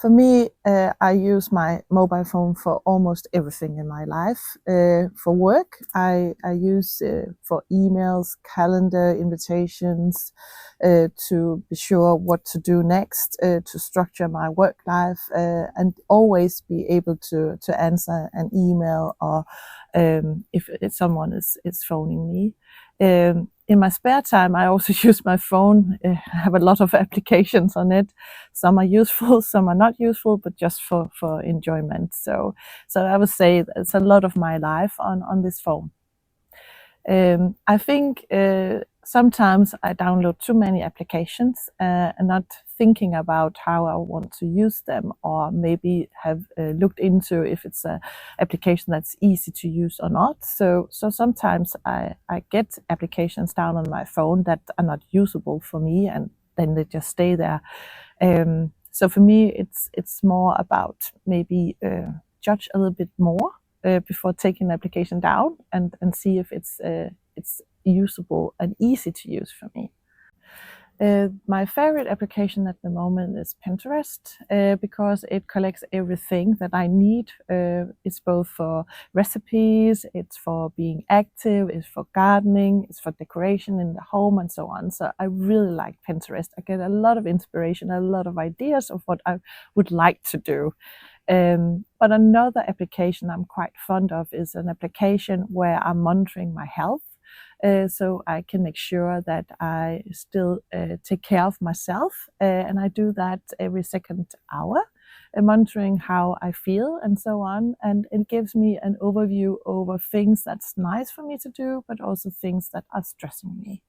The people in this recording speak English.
For me, I use my mobile phone for almost everything in my life. For work, I use for emails, calendar invitations, to be sure what to do next, to structure my work life, and always be able to answer an email or if someone is phoning me. In my spare time, I also use my phone. I have a lot of applications on it. Some are useful, some are not useful, but just for enjoyment. So I would say it's a lot of my life on this phone. I think sometimes I download too many applications and not thinking about how I want to use them, or maybe have looked into if it's an application that's easy to use or not. So sometimes I get applications down on my phone that are not usable for me, and then they just stay there. So for me, it's more about maybe judge a little bit more before taking the application down and see if it's usable and easy to use for me. My favorite application at the moment is Pinterest because it collects everything that I need. It's both for recipes, it's for being active, it's for gardening, it's for decoration in the home and so on. So I really like Pinterest. I get a lot of inspiration, a lot of ideas of what I would like to do. But another application I'm quite fond of is an application where I'm monitoring my health. So I can make sure that I still take care of myself, and I do that every second hour, monitoring how I feel and so on. And it gives me an overview over things that's nice for me to do, but also things that are stressing me.